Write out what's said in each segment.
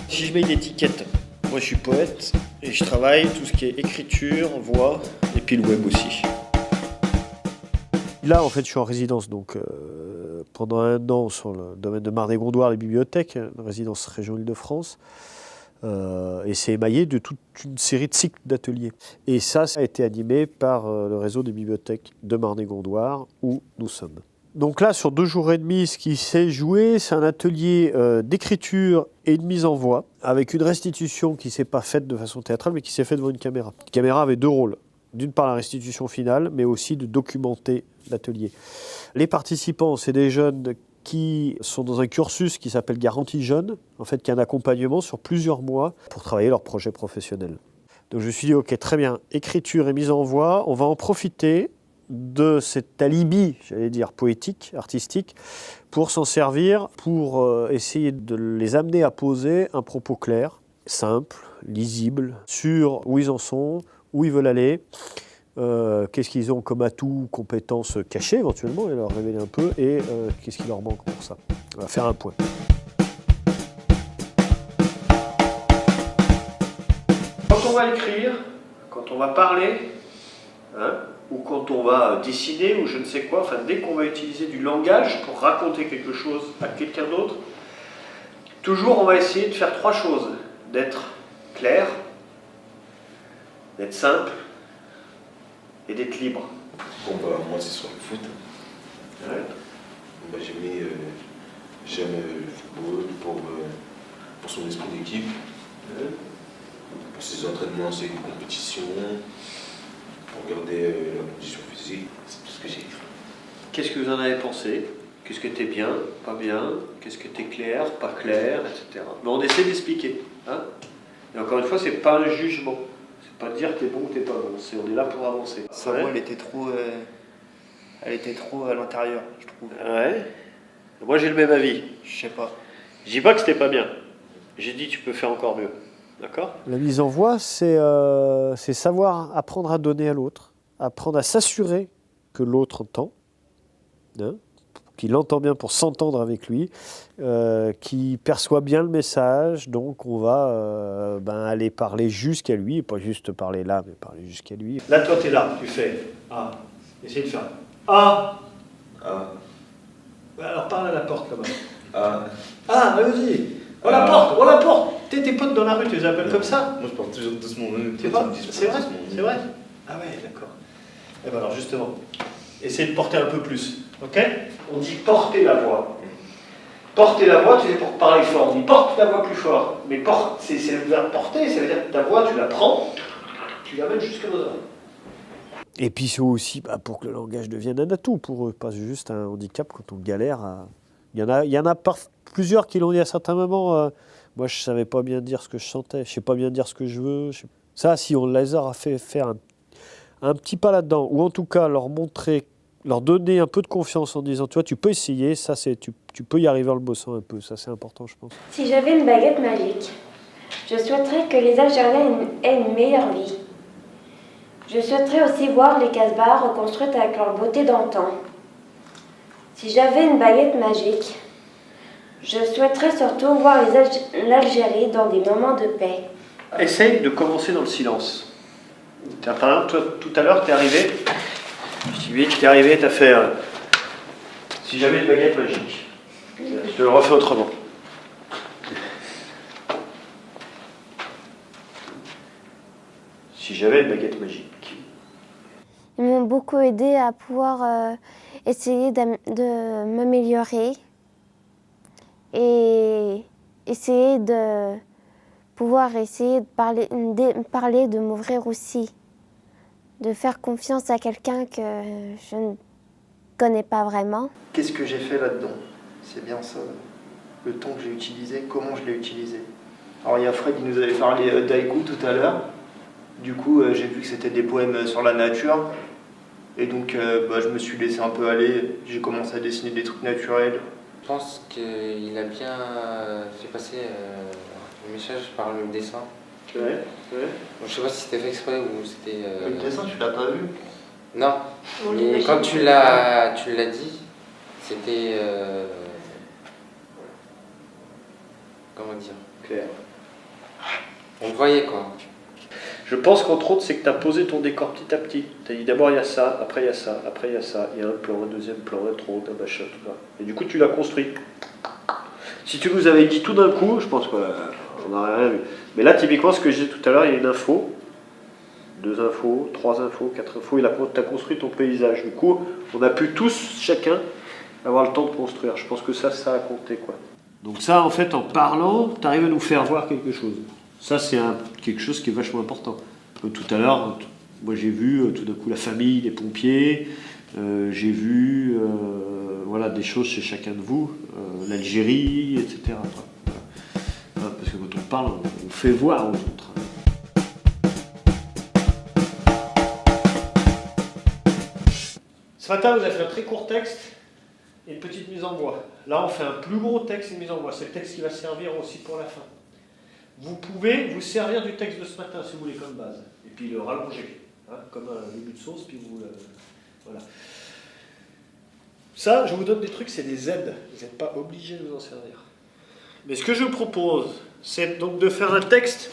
Si je mets une étiquette, moi je suis poète et je travaille tout ce qui est écriture, voix et puis le web aussi. Là, en fait, je suis en résidence, donc pendant 1 an sur le domaine de Marne-et-Gondoire, les bibliothèques, une résidence région Île-de-France. Et c'est émaillé de toute une série de cycles d'ateliers. Et ça a été animé par le réseau des bibliothèques de Marne-et-Gondoire, où nous sommes. Donc là, sur 2 jours et demi, ce qui s'est joué, c'est un atelier d'écriture et de mise en voix, avec une restitution qui ne s'est pas faite de façon théâtrale, mais qui s'est faite devant une caméra. La caméra avait 2 rôles. D'une part, la restitution finale, mais aussi de documenter l'atelier. Les participants, c'est des jeunes qui sont dans un cursus qui s'appelle Garantie Jeune, en fait, qui est un accompagnement sur plusieurs mois pour travailler leur projet professionnel. Donc je me suis dit, ok, très bien, écriture et mise en voix, on va en profiter de cet alibi, j'allais dire, poétique, artistique, pour s'en servir, pour essayer de les amener à poser un propos clair, simple, lisible, sur où ils en sont, où ils veulent aller, qu'est-ce qu'ils ont comme atout, compétences cachées éventuellement, et leur révéler un peu, et qu'est-ce qui leur manque pour ça. On va faire un point. Quand on va écrire, quand on va parler, ou quand on va dessiner, ou je ne sais quoi, enfin dès qu'on va utiliser du langage pour raconter quelque chose à quelqu'un d'autre, toujours on va essayer de faire 3 choses. D'être clair, d'être simple, et d'être libre. Bon bah moi c'est sur le foot. Ouais. Bah, j'aime le football pour son esprit d'équipe, pour ses entraînements, ses compétitions, pour garder la condition physique, c'est tout ce que j'ai écrit. Qu'est-ce que vous en avez pensé? Qu'est-ce que t'es bien, pas bien? Qu'est-ce que t'es clair, pas clair, etc. Mais on essaie d'expliquer. Et encore une fois, c'est pas un jugement. Pas de dire t'es bon ou t'es pas bon, on est là pour avancer. Sa voix, elle était trop à l'intérieur, je trouve. Ouais. Moi j'ai le même avis. Je sais pas. Je dis pas que c'était pas bien. J'ai dit tu peux faire encore mieux. D'accord? La mise en voix, c'est savoir apprendre à donner à l'autre, apprendre à s'assurer que l'autre entend, qu'il entend bien pour s'entendre avec lui, qu'il perçoit bien le message, donc on va aller parler jusqu'à lui, et pas juste parler là, mais parler jusqu'à lui. Là, toi, tu es là, tu fais A. Essaye de faire A. A. Alors parle à la porte là-bas. A. Ah, vas-y. On la porte, on la porte. Tes potes dans la rue, tu les appelles comme ça? Moi je parle toujours doucement. C'est vrai? C'est vrai? Ah ouais, d'accord. Et bien alors justement, essaye de porter un peu plus. Ok? On dit porter la voix. Porter la voix, tu sais, pour parler fort. On dit porte la voix plus fort. Mais porte, c'est le verbe porter, ça veut dire que ta voix, tu la prends, tu la mets jusqu'à nos oreilles. Et puis c'est aussi pour que le langage devienne un atout pour eux, pas juste un handicap quand on galère. Il y en a plusieurs qui l'ont dit à certains moments. Moi, je ne savais pas bien dire ce que je sentais, je ne sais pas bien dire ce que je veux. Ça, si on les a fait faire un petit pas là-dedans, ou en tout cas leur montrer, leur donner un peu de confiance en disant, tu vois, tu peux essayer, ça, tu peux y arriver en le bossant un peu, ça c'est important, je pense. Si j'avais une baguette magique, je souhaiterais que les Algériens aient une meilleure vie. Je souhaiterais aussi voir les Casbahs reconstruites avec leur beauté d'antan. Si j'avais une baguette magique, je souhaiterais surtout voir l'Algérie dans des moments de paix. Essaye de commencer dans le silence. Par exemple, toi, tout à l'heure, t'es arrivé, je dis, t'es arrivé, t'as fait si j'avais une baguette magique. Je te le refais autrement. Si j'avais une baguette magique. Ils m'ont beaucoup aidé à pouvoir essayer de m'améliorer et essayer de pouvoir essayer de parler, de m'ouvrir aussi, de faire confiance à quelqu'un que je ne connais pas vraiment. Qu'est-ce que j'ai fait là-dedans? C'est bien ça, le ton que j'ai utilisé, comment je l'ai utilisé. Alors il y a Fred qui nous avait parlé d'haïku tout à l'heure. Du coup, j'ai vu que c'était des poèmes sur la nature. Et donc, je me suis laissé un peu aller. J'ai commencé à dessiner des trucs naturels. Je pense qu'il a bien fait passer le message par le dessin. Ouais. Je sais pas si c'était fait exprès ou c'était... Le dessin, tu l'as pas vu? Non, mais quand tu l'as dit, c'était... comment dire, Clair. on le voyait quoi. Je pense qu'entre autres, c'est que tu as posé ton décor petit à petit. Tu as dit d'abord il y a ça, après il y a ça, après il y a ça, il y a un plan, un deuxième plan, un tronc, un machin, tout ça. Et du coup, tu l'as construit. Si tu nous avais dit tout d'un coup, je pense qu'on n'aurait rien vu. Mais là, typiquement, ce que je disais tout à l'heure, il y a une info, 2 infos, 3 infos, 4 infos, et là, tu as construit ton paysage. Du coup, on a pu tous, chacun, avoir le temps de construire. Je pense que ça a compté, quoi. Donc ça, en fait, en parlant, tu arrives à nous faire voir quelque chose. Ça, c'est quelque chose qui est vachement important. Comme tout à l'heure, moi j'ai vu tout d'un coup la famille, les pompiers, j'ai vu voilà, des choses chez chacun de vous, l'Algérie, etc. Voilà, parce que quand on parle, on fait voir aux autres. Ce matin, vous avez fait un très court texte et une petite mise en voix. Là, on fait un plus gros texte et une mise en voix. C'est le texte qui va servir aussi pour la fin. Vous pouvez vous servir du texte de ce matin si vous voulez comme base, et puis le rallonger, hein, comme un début de sauce, puis vous voilà. Ça, je vous donne des trucs, c'est des aides. Vous n'êtes pas obligé de vous en servir. Mais ce que je vous propose, c'est donc de faire un texte,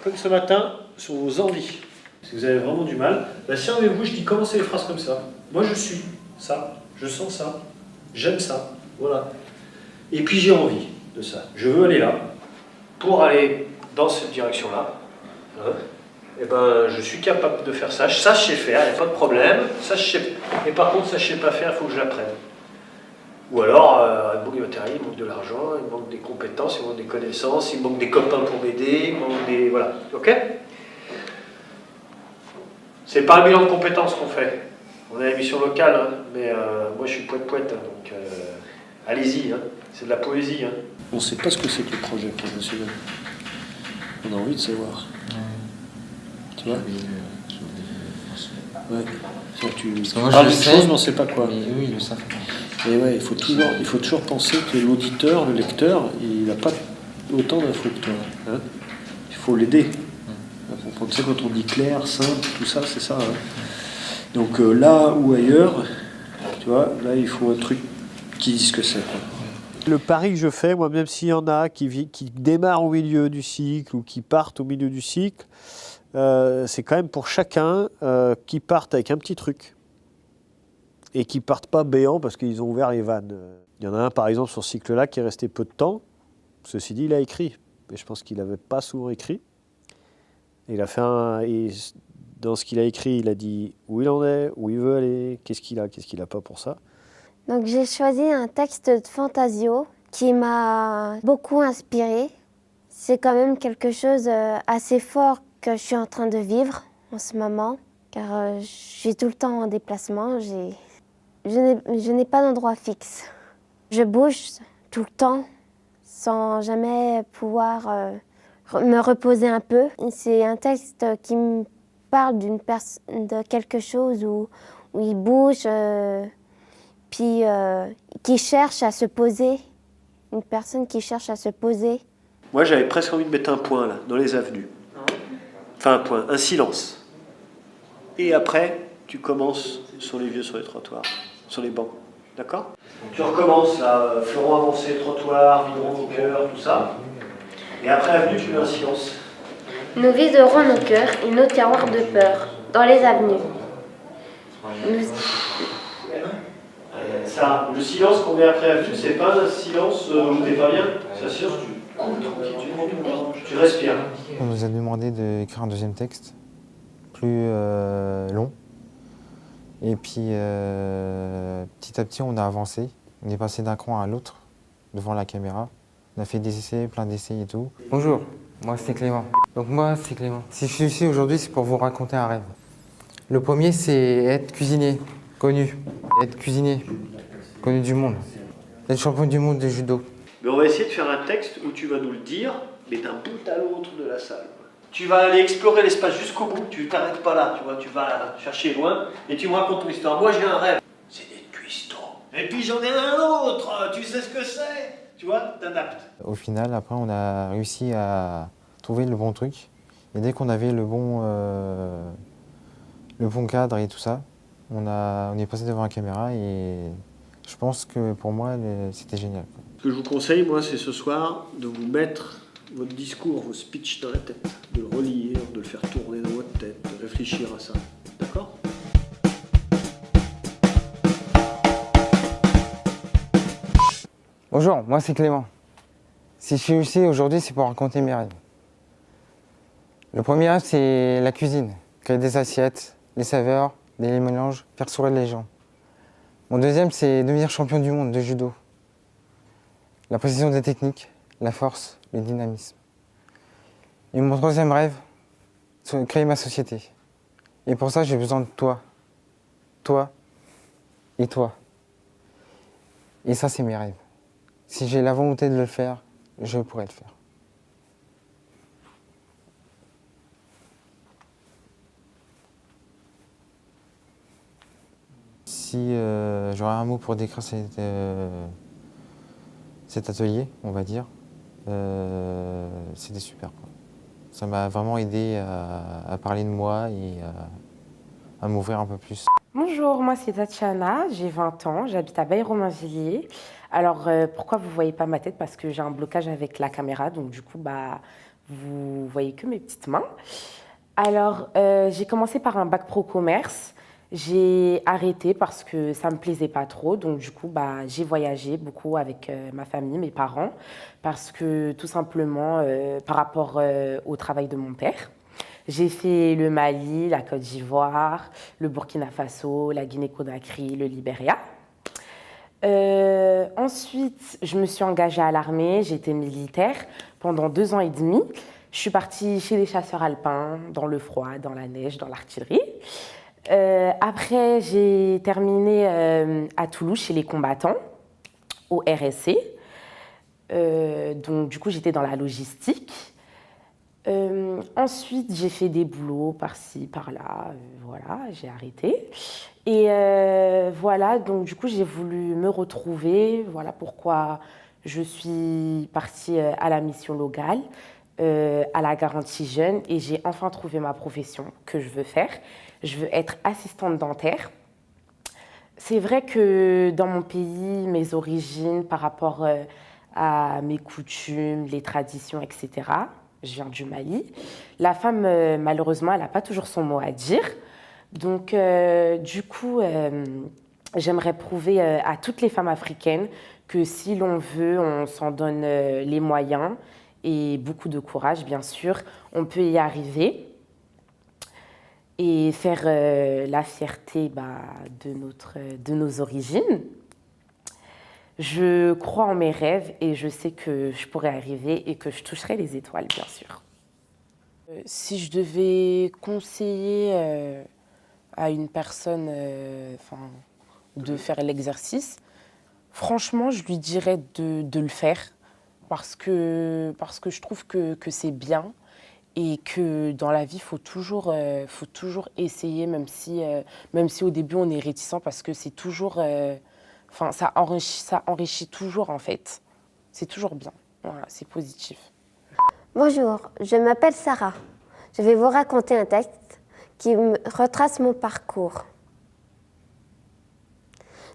comme ce matin, sur vos envies. Si vous avez vraiment du mal, si avec vous, je dis commencez les phrases comme ça. Moi, je suis ça, je sens ça, j'aime ça, voilà. Et puis j'ai envie de ça. Je veux aller là. Pour aller dans cette direction-là, hein, eh ben, je suis capable de faire ça. Ça, je sais faire, il n'y a pas de problème. Ça, je sais... Et par contre, ça, je ne sais pas faire, il faut que je l'apprenne. Ou alors, il manque du matériel, il manque de l'argent, il manque des compétences, il manque des connaissances, il manque des copains pour m'aider, il manque des... Voilà, ok? C'est pas un bilan de compétences qu'on fait. On a une émission locale, hein, mais moi, je suis poète-poète, hein, donc allez-y, hein, c'est de la poésie. Hein. On ne sait pas ce que c'est que le projet professionnel. On a envie de savoir. Tu vois? Ouais. Tu parles d'une chose, mais on ne sait pas quoi. Mais eux, ils le savent. Et ouais, il faut toujours penser que l'auditeur, le lecteur, il n'a pas autant d'infos que toi. Hein, il faut l'aider. Tu sais, quand on dit clair, simple, tout ça, c'est ça. Hein. Donc là ou ailleurs, tu vois, là, il faut un truc qui dise ce que c'est. Quoi. Le pari que je fais, moi, même s'il y en a qui démarrent au milieu du cycle ou qui partent au milieu du cycle, c'est quand même pour chacun qui partent avec un petit truc et qui partent pas béants parce qu'ils ont ouvert les vannes. Il y en a un, par exemple, sur ce cycle-là qui est resté peu de temps. Ceci dit, il a écrit. Mais je pense qu'il n'avait pas souvent écrit. Et il a fait dans ce qu'il a écrit, il a dit où il en est, où il veut aller, qu'est-ce qu'il a pas pour ça. Donc j'ai choisi un texte de Fantasio qui m'a beaucoup inspirée. C'est quand même quelque chose assez fort que je suis en train de vivre en ce moment, car je suis tout le temps en déplacement. Je n'ai pas d'endroit fixe. Je bouge tout le temps sans jamais pouvoir me reposer un peu. C'est un texte qui me parle de quelque chose où il bouge, puis qui cherche à se poser. Une personne qui cherche à se poser. Moi, j'avais presque envie de mettre un point, là, dans les avenues. Enfin, un point, un silence. Et après, tu commences sur les vieux, sur les trottoirs, sur les bancs. D'accord? Tu recommences, là, fleurons avancés, trottoir, viderons nos cœurs, tout ça. Et après avenue, tu mets un silence. Nous viderons nos cœurs et nos tiroirs de peur dans les avenues. Ça, le silence qu'on met après avenue, c'est pas un silence où t'es pas bien. C'est un silence où tu coupes tranquille, tu respires. On nous a demandé d'écrire un deuxième texte, plus long. Et puis, petit à petit, on a avancé. On est passé d'un coin à l'autre, devant la caméra. On a fait des essais, plein d'essais et tout. Bonjour, moi c'est Clément. Donc moi c'est Clément. Si je suis ici aujourd'hui, c'est pour vous raconter un rêve. Le premier, c'est être cuisinier, connu. Être cuisinier, connu du monde. Être champion du monde de judo. Mais on va essayer de faire un texte où tu vas nous le dire, mais d'un bout à l'autre de la salle. Tu vas aller explorer l'espace jusqu'au bout, tu ne t'arrêtes pas là, tu vois, tu vas chercher loin et tu me racontes ton histoire. Moi j'ai un rêve, c'est d'être cuistot. Et puis j'en ai un autre, tu sais ce que c'est, tu vois, t'adaptes. Au final, après, on a réussi à trouver le bon truc. Et dès qu'on avait le bon cadre et tout ça, on est passé devant la caméra et je pense que pour moi, c'était génial. Ce que je vous conseille, moi, c'est ce soir de vous mettre votre discours, vos speeches dans la tête, de le relire, de le faire tourner dans votre tête, de réfléchir à ça. D'accord ? Bonjour, moi c'est Clément. Si je suis ici aujourd'hui, c'est pour raconter mes rêves. Le premier rêve, c'est la cuisine. Créer des assiettes, les saveurs, les mélanges, faire sourire les gens. Mon deuxième, c'est devenir champion du monde de judo. La précision des techniques, la force, le dynamisme. Et mon troisième rêve, c'est créer ma société. Et pour ça, j'ai besoin de toi. Toi et toi. Et ça, c'est mes rêves. Si j'ai la volonté de le faire, je pourrais le faire. Si j'aurais un mot pour décrire cet atelier, on va dire, c'était super, quoi. Ça m'a vraiment aidé à parler de moi et à m'ouvrir un peu plus. Bonjour, moi c'est Tatiana, j'ai 20 ans, j'habite à Baye-Romainvilliers. Alors pourquoi vous ne voyez pas ma tête? Parce que j'ai un blocage avec la caméra, donc du coup vous voyez que mes petites mains. Alors j'ai commencé par un bac pro commerce, j'ai arrêté parce que ça ne me plaisait pas trop, donc du coup j'ai voyagé beaucoup avec ma famille, mes parents, parce que tout simplement par rapport au travail de mon père. J'ai fait le Mali, la Côte d'Ivoire, le Burkina Faso, la Guinée-Conakry, le Libéria. Ensuite, je me suis engagée à l'armée, j'étais militaire pendant 2 ans et demi. Je suis partie chez les chasseurs alpins, dans le froid, dans la neige, dans l'artillerie. Après, j'ai terminé à Toulouse chez les combattants, au RSC. Donc, du coup, j'étais dans la logistique. Ensuite, j'ai fait des boulots par-ci, par-là, voilà, j'ai arrêté. Et voilà, donc du coup, j'ai voulu me retrouver, voilà pourquoi je suis partie à la mission locale, à la garantie jeune, et j'ai enfin trouvé ma profession que je veux faire. Je veux être assistante dentaire. C'est vrai que dans mon pays, mes origines par rapport à mes coutumes, les traditions, etc., je viens du Mali. La femme, malheureusement, elle n'a pas toujours son mot à dire. Donc, du coup, j'aimerais prouver à toutes les femmes africaines que si l'on veut, on s'en donne les moyens et beaucoup de courage, bien sûr, on peut y arriver et faire la fierté de nos origines. Je crois en mes rêves et je sais que je pourrai arriver et que je toucherai les étoiles, bien sûr. Si je devais conseiller à une personne de faire l'exercice, franchement, je lui dirais de le faire parce que je trouve que c'est bien et que dans la vie, il faut toujours essayer, même si au début, on est réticent parce que c'est toujours... ça enrichit toujours, en fait. C'est toujours bien. Voilà, c'est positif. Bonjour, je m'appelle Sarah. Je vais vous raconter un texte qui retrace mon parcours.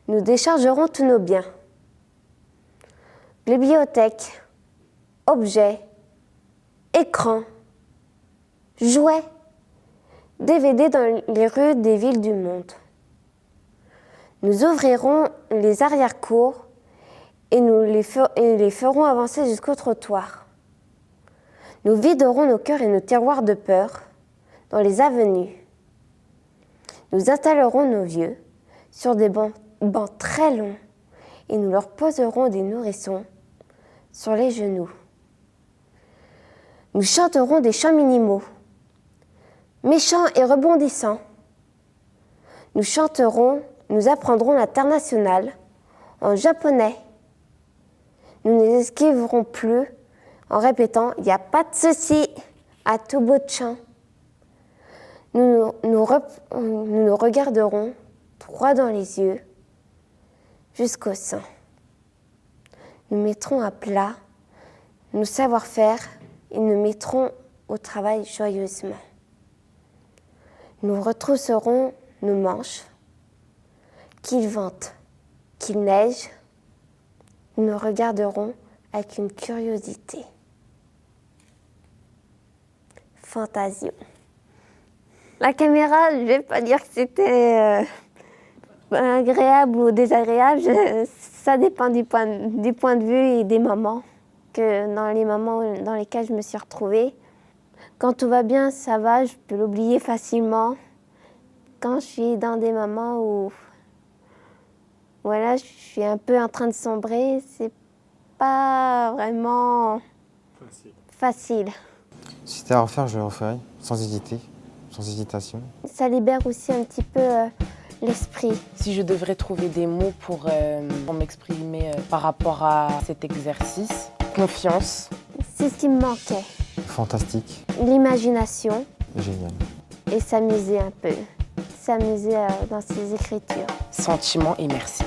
Nous déchargerons tous nos biens. Bibliothèque, objets, écrans, jouets, DVD dans les rues des villes du monde. Nous ouvrirons les arrière-cours et nous les ferons avancer jusqu'au trottoir. Nous viderons nos cœurs et nos tiroirs de peur dans les avenues. Nous installerons nos vieux sur des bancs très longs et nous leur poserons des nourrissons sur les genoux. Nous chanterons des chants minimaux, méchants et rebondissants. Nous apprendrons l'international en japonais. Nous n'esquiverons plus en répétant « il n'y a pas de souci » à tout bout de champ. Nous nous regarderons droit dans les yeux jusqu'au sang. Nous mettrons à plat nos savoir-faire et nous mettrons au travail joyeusement. Nous retrousserons nos manches, qu'il vente, qu'il neige, Ils me regarderont avec une curiosité. Fantasio. La caméra, je ne vais pas dire que c'était agréable ou désagréable. Ça dépend du point de vue et des moments. Que dans les moments dans lesquels je me suis retrouvée, quand tout va bien, ça va, je peux l'oublier facilement. Quand je suis dans des moments où voilà, je suis un peu en train de sombrer, c'est pas vraiment facile. Si c'était à refaire, je le referais, sans hésiter, sans hésitation. Ça libère aussi un petit peu l'esprit. Si je devrais trouver des mots pour m'exprimer par rapport à cet exercice, confiance. C'est ce qui me manquait. Fantastique, L'imagination génial. et s'amuser un peu. S'amuser dans ses écritures. Sentiment et merci.